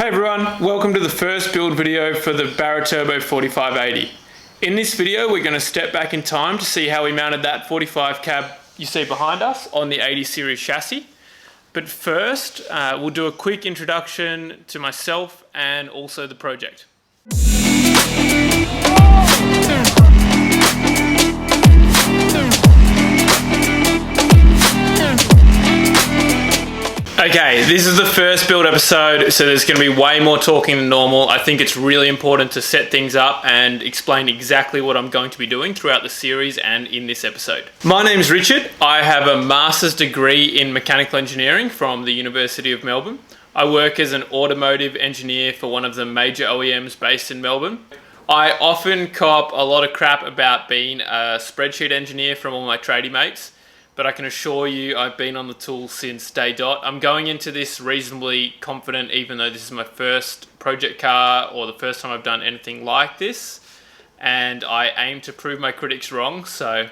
Hey everyone, welcome to the first build video for the Barra Turbo 4580. In this video we're going to step back in time to see how we mounted that 45 cab you see behind us on the 80 series chassis. But first we'll do a quick introduction to myself and also the project. Okay, this is the first build episode, so there's going to be way more talking than normal. I think it's really important to set things up and explain exactly what I'm going to be doing throughout the series and in this episode. My name's Richard. I have a master's degree in mechanical engineering from the University of Melbourne. I work as an automotive engineer for one of the major OEMs based in Melbourne. I often cop a lot of crap about being a spreadsheet engineer from all my tradie mates, but I can assure you I've been on the tools since day dot. I'm going into this reasonably confident, even though this is my first project car or the first time I've done anything like this, and I aim to prove my critics wrong. So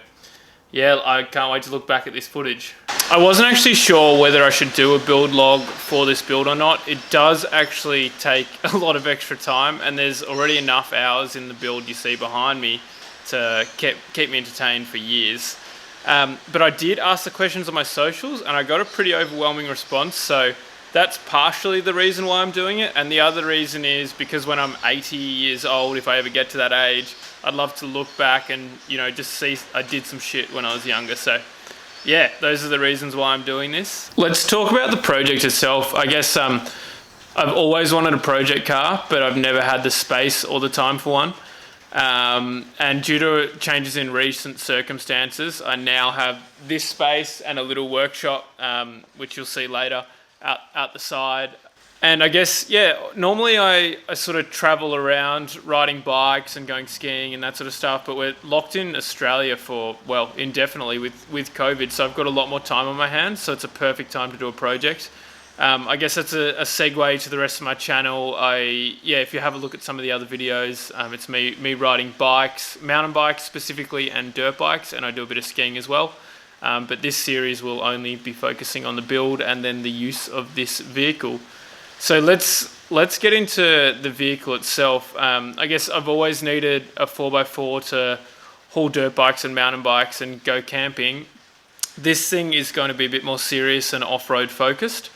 yeah, I can't wait to look back at this footage. I wasn't actually sure whether I should do a build log for this build or not. It does actually take a lot of extra time, and there's already enough hours in the build you see behind me to keep me entertained for years. But I did ask the questions on my socials and I got a pretty overwhelming response, so that's partially the reason why I'm doing it. And the other reason is because when I'm 80 years old, if I ever get to that age, I'd love to look back and, you know, just see I did some shit when I was younger. So yeah, those are the reasons why I'm doing this. Let's talk about the project itself. I guess I've always wanted a project car, but I've never had the space or the time for one. And due to changes in recent circumstances, I now have this space and a little workshop, which you'll see later out the side. And I guess, yeah, normally I sort of travel around riding bikes and going skiing and that sort of stuff, but we're locked in Australia for, well, indefinitely with COVID, so I've got a lot more time on my hands, so it's a perfect time to do a project. I guess that's a segue to the rest of my channel. If you have a look at some of the other videos, it's me riding bikes, mountain bikes specifically, and dirt bikes, and I do a bit of skiing as well. But this series will only be focusing on the build and then the use of this vehicle. So let's get into the vehicle itself. I guess I've always needed a 4x4 to haul dirt bikes and mountain bikes and go camping. This thing is going to be a bit more serious and off-road focused.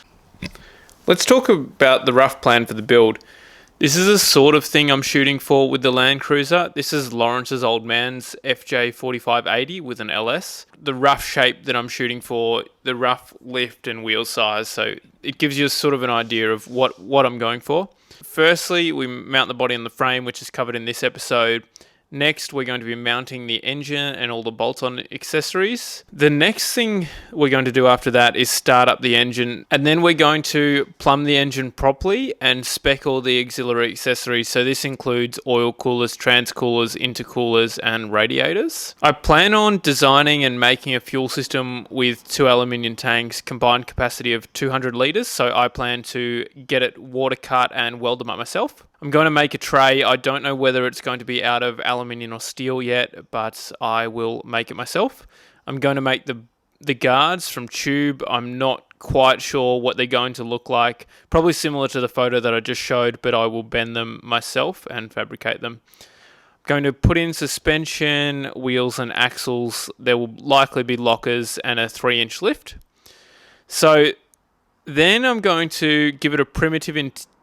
Let's talk about the rough plan for the build. This is the sort of thing I'm shooting for with the Landcruiser. This is Lawrence's old man's FJ45 with an LS. The rough shape that I'm shooting for, the rough lift and wheel size, so it gives you sort of an idea of what I'm going for. Firstly, we mount the body on the frame, which is covered in this episode. Next, we're going to be mounting the engine and all the bolt-on accessories. The next thing we're going to do after that is start up the engine, and then we're going to plumb the engine properly and spec all the auxiliary accessories. So this includes oil coolers, transcoolers, intercoolers, and radiators. I plan on designing and making a fuel system with 2 aluminium tanks, combined capacity of 200 litres. So I plan to get it water cut and weld them up myself. I'm going to make a tray. I don't know whether it's going to be out of aluminium or steel yet, but I will make it myself. I'm going to make the guards from tube. I'm not quite sure what they're going to look like. Probably similar to the photo that I just showed, but I will bend them myself and fabricate them. I'm going to put in suspension, wheels and axles. There will likely be lockers and a 3-inch lift. So then I'm going to give it a primitive interior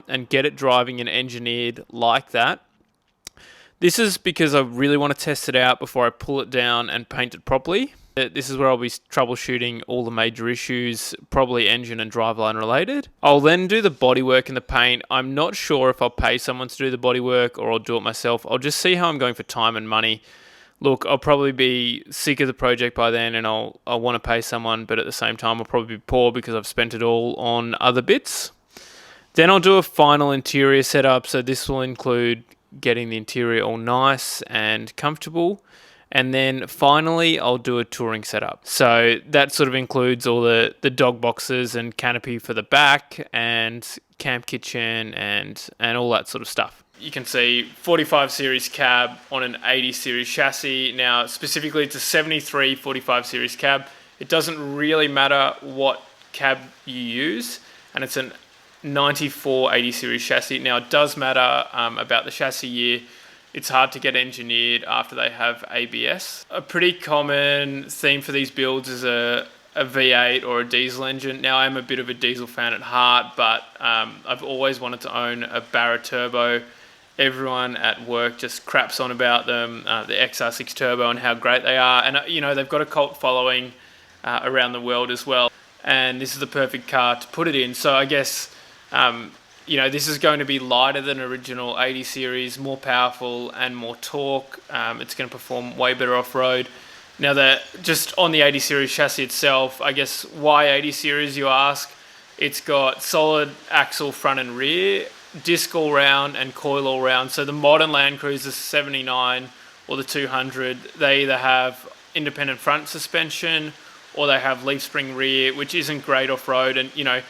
and get it driving and engineered like that. This is because I really want to test it out before I pull it down and paint it properly. This is where I'll be troubleshooting all the major issues, probably engine and driveline related. I'll then do the bodywork and the paint. I'm not sure if I'll pay someone to do the bodywork or I'll do it myself. I'll just see how I'm going for time and money. Look, I'll probably be sick of the project by then and I'll want to pay someone, but at the same time I'll probably be poor because I've spent it all on other bits. Then I'll do a final interior setup, so this will include getting the interior all nice and comfortable. And then finally, I'll do a touring setup. So that sort of includes all the dog boxes and canopy for the back and camp kitchen and all that sort of stuff. You can see 45 series cab on an 80 series chassis. Now, specifically it's a 73 45 series cab. It doesn't really matter what cab you use, and it's an 94 80 series chassis. Now it does matter about the chassis year. It's hard to get engineered after they have ABS. A pretty common theme for these builds is a V8 or a diesel engine. Now I'm a bit of a diesel fan at heart, but I've always wanted to own a Barra turbo. Everyone at work just craps on about them, the XR6 turbo and how great they are. And you know, they've got a cult following around the world as well. And this is the perfect car to put it in. So I guess you know, this is going to be lighter than original 80 series, more powerful and more torque. It's going to perform way better off-road. Now, just on the 80 series chassis itself, I guess why 80 series, you ask? It's got solid axle front and rear, disc all round and coil all round. So the modern Landcruiser 79 or the 200, they either have independent front suspension or they have leaf spring rear, which isn't great off-road. And, you know,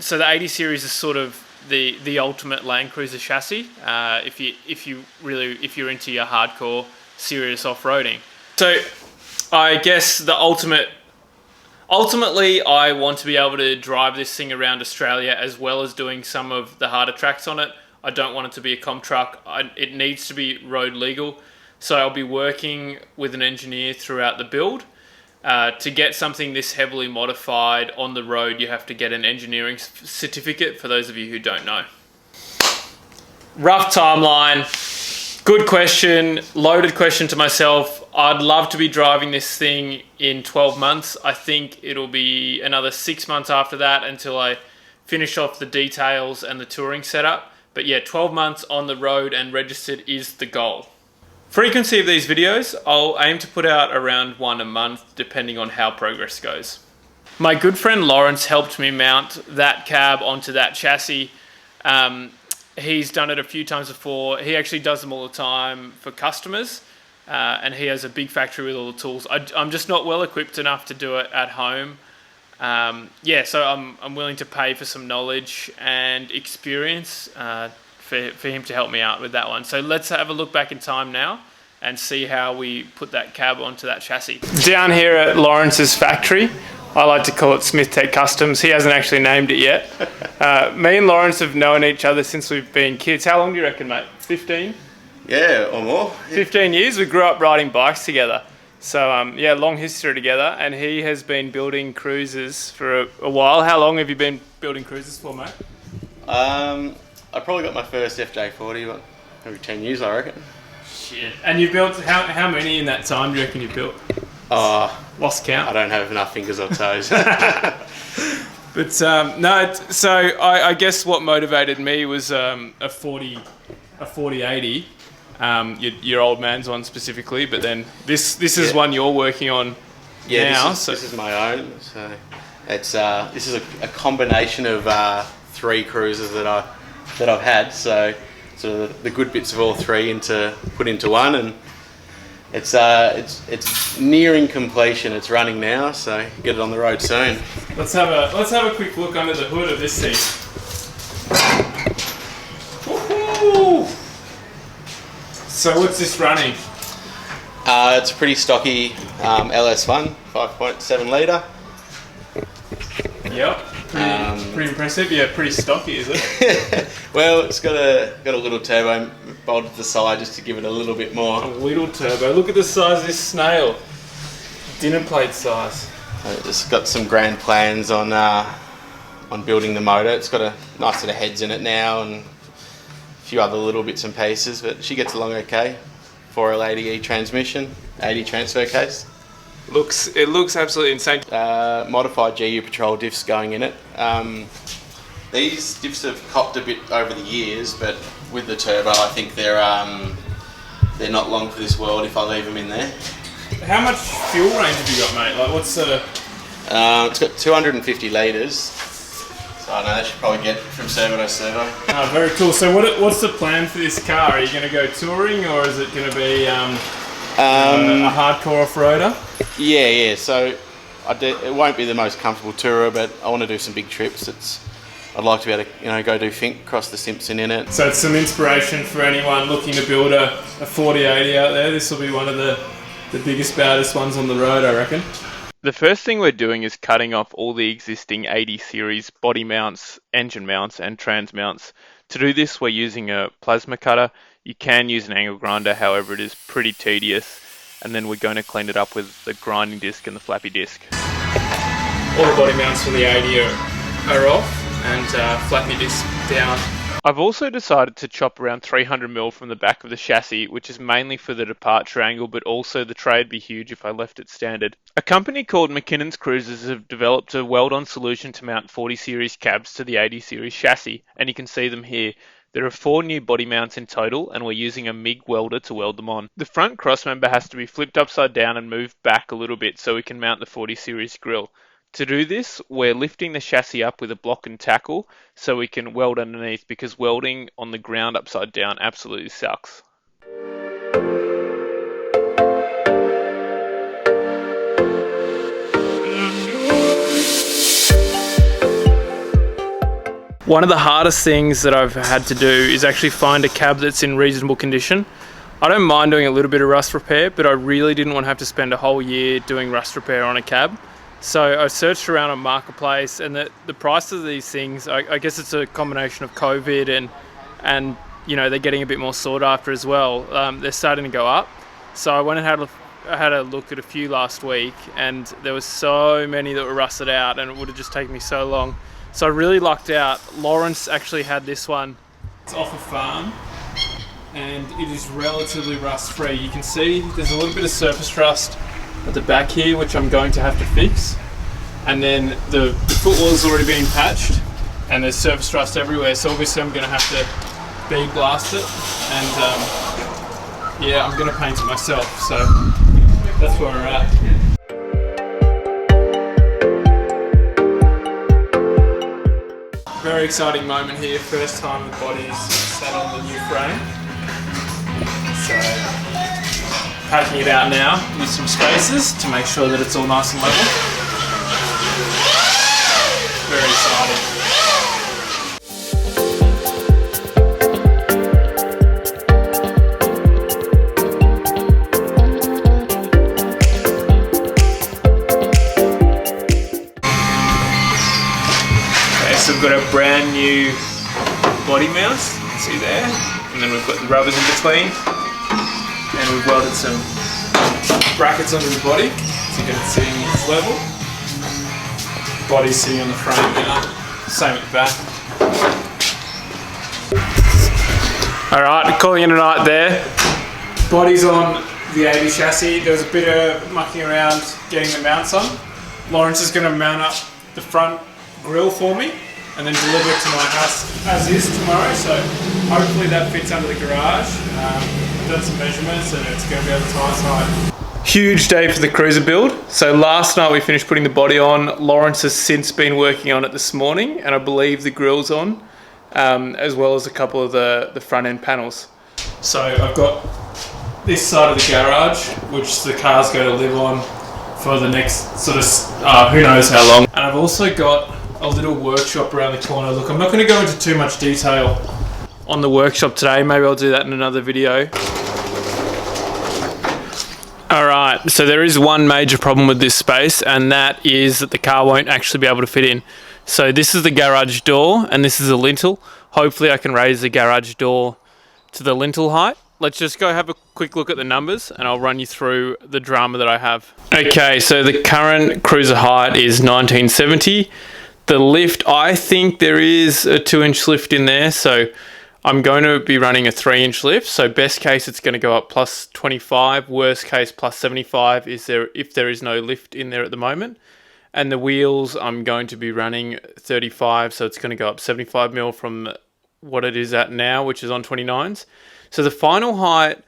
so the 80 series is sort of the ultimate Landcruiser chassis if you're into your hardcore serious off-roading. So I guess ultimately I want to be able to drive this thing around Australia as well as doing some of the harder tracks on it. I don't want it to be a comp truck. It needs to be road legal. So I'll be working with an engineer throughout the build. To get something this heavily modified on the road, you have to get an engineering certificate, for those of you who don't know. Rough timeline. Good question, loaded question to myself. I'd love to be driving this thing in 12 months. I think it'll be another 6 months after that until I finish off the details and the touring setup. But yeah, 12 months on the road and registered is the goal. Frequency of these videos, I'll aim to put out around one a month, depending on how progress goes. My good friend Lawrence helped me mount that cab onto that chassis. He's done it a few times before. He actually does them all the time for customers, and he has a big factory with all the tools. I'm just not well equipped enough to do it at home. Yeah, so I'm willing to pay for some knowledge and experience for him to help me out with that one. So let's have a look back in time now and see how we put that cab onto that chassis. Down here at Lawrence's factory, I like to call it Smith Tech Customs. He hasn't actually named it yet. Me and Lawrence have known each other since we've been kids. How long do you reckon, mate? 15? Yeah, or more. Yeah. 15 years. We grew up riding bikes together. So yeah, long history together. And he has been building cruisers for a while. How long have you been building cruisers for, mate? I probably got my first FJ40 about every 10 years, I reckon. Shit. And you've built, how many in that time do you reckon you've built? Lost count. I don't have enough fingers or toes. But no, so I guess what motivated me was a 4080, your old man's one specifically, but then this is one you're working on now. This is my own. So it's this is a combination of 3 cruisers that I've had. So the good bits of all 3 put into one, and it's nearing completion. It's running now, so get it on the road soon. Let's have a quick look under the hood of this thing. Woohoo! So what's this running? It's a pretty stocky LS1, 5.7 litre. Yep. Pretty impressive. Yeah, pretty stocky, is it? Well, it's got a little turbo bolted to the side just to give it a little bit more. A little turbo. Look at the size of this snail. Dinner plate size. It's got some grand plans on building the motor. It's got a nice set of heads in it now and a few other little bits and pieces, but she gets along okay. 4L80E transmission, 80 transfer case. It looks absolutely insane. Modified GU Patrol diffs going in it. These diffs have copped a bit over the years, but with the turbo, I think they're not long for this world if I leave them in there. How much fuel range have you got, mate? Like, what's the? It's got 250 litres. So I know that should probably get from servo to servo. Oh, very cool. So what's the plan for this car? Are you going to go touring, or is it going to be a hardcore off-roader? Yeah. So it won't be the most comfortable tourer, but I want to do some big trips. I'd like to be able to, go do Fink across the Simpson in it. So it's some inspiration for anyone looking to build a 4080 out there. This will be one of the biggest, baddest ones on the road, I reckon. The first thing we're doing is cutting off all the existing 80 series body mounts, engine mounts and trans mounts. To do this we're using a plasma cutter. You can use an angle grinder, however it is pretty tedious, and then we're going to clean it up with the grinding disc and the flappy disc. All the body mounts for the 80 are off and flappy disc down. I've also decided to chop around 300mm from the back of the chassis, which is mainly for the departure angle, but also the tray would be huge if I left it standard. A company called McKinnon's Cruisers have developed a weld-on solution to mount 40 series cabs to the 80 series chassis, and you can see them here. There are 4 new body mounts in total, and we're using a MIG welder to weld them on. The front crossmember has to be flipped upside down and moved back a little bit so we can mount the 40 series grille. To do this, we're lifting the chassis up with a block and tackle so we can weld underneath, because welding on the ground upside down absolutely sucks. One of the hardest things that I've had to do is actually find a cab that's in reasonable condition. I don't mind doing a little bit of rust repair, but I really didn't want to have to spend a whole year doing rust repair on a cab. So I searched around on Marketplace, and the price of these things, I guess it's a combination of COVID and you know, they're getting a bit more sought after as well. They're starting to go up. So I went and had a look at a few last week, and there was so many that were rusted out, and it would have just taken me so long. So I really lucked out. Lawrence actually had this one. It's off a farm, and it is relatively rust free. You can see there's a little bit of surface rust at the back here, which I'm going to have to fix. And then the footwell's already been patched, and there's surface rust everywhere. So obviously I'm going to have to bead blast it, and yeah, I'm going to paint it myself. So that's where we're at. Very exciting moment here. First time the body's sat on the new frame. So packing it out now with some spacers to make sure that it's all nice and level. Very exciting. Okay, so we've got a brand new body mount, you can see there, and then we've got the rubbers in between. And we've welded some brackets onto the body, so you can see it's level. Body's sitting on the frame now, same at the back. Alright, calling it a night there. Body's on the 80 chassis. There was a bit of mucking around getting the mounts on. Lawrence is going to mount up the front grille for me and then deliver it to my house as is tomorrow, so hopefully that fits under the garage. Done some measurements and it's going to be at the tires height. Huge day for the cruiser build. So last night we finished putting the body on. Lawrence has since been working on it this morning, and I believe the grille's on, as well as a couple of the front end panels. So I've got this side of the garage, which the car's going to live on for the next sort of who knows how long. And I've also got a little workshop around the corner. Look, I'm not going to go into too much detail on the workshop today. Maybe I'll do that in another video. Alright, so there is one major problem with this space, and that is that the car won't actually be able to fit in. So this is the garage door, and this is the lintel. Hopefully I can raise the garage door to the lintel height. Let's just go have a quick look at the numbers, and I'll run you through the drama that I have. Okay, so the current cruiser height is 1970. The lift, I think there is a 2-inch lift in there, so I'm going to be running a 3-inch lift. So best case it's going to go up plus 25, worst case plus 75 if there is no lift in there at the moment. And the wheels I'm going to be running 35, so it's going to go up 75mm from what it is at now, which is on 29s. So the final height,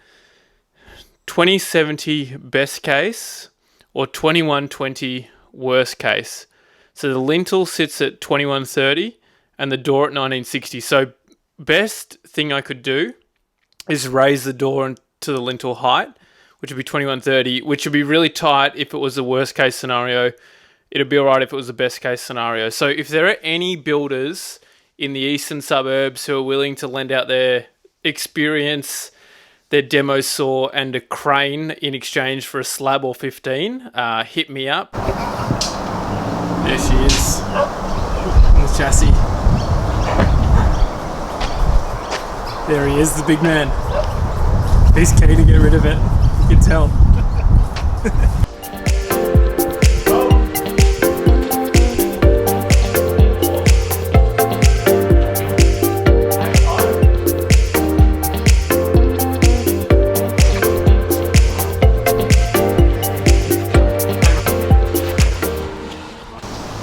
2070 best case or 2120 worst case. So the lintel sits at 2130 and the door at 1960. So best thing I could do is raise the door to the lintel height, which would be 2130, which would be really tight if it was the worst case scenario. It'd be all right if it was the best case scenario. So if there are any builders in the eastern suburbs who are willing to lend out their experience their demo saw and a crane in exchange for a slab or 15, hit me up. There she is, on the chassis. There he is, the big man. He's keen to get rid of it, you can tell.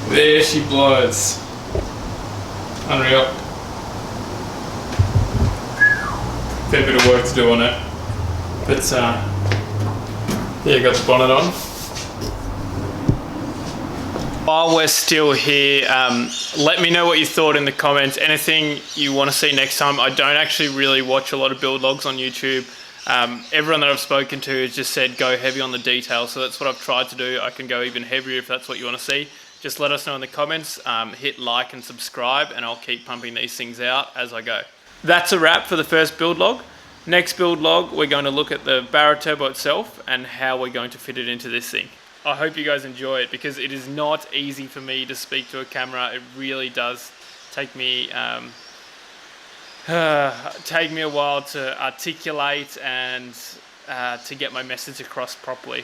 There she blows. Unreal. Fair bit of work to do on it. But yeah, got the bonnet on. While we're still here, let me know what you thought in the comments. Anything you want to see next time. I don't actually really watch a lot of build logs on YouTube. Everyone that I've spoken to has just said go heavy on the details, so that's what I've tried to do. I can go even heavier if that's what you want to see. Just let us know in the comments, hit like and subscribe, and I'll keep pumping these things out as I go. That's a wrap for the first build log. Next build log, we're going to look at the Barra turbo itself and how we're going to fit it into this thing. I hope you guys enjoy it, because it is not easy for me to speak to a camera. It really does take me a while to articulate and to get my message across properly.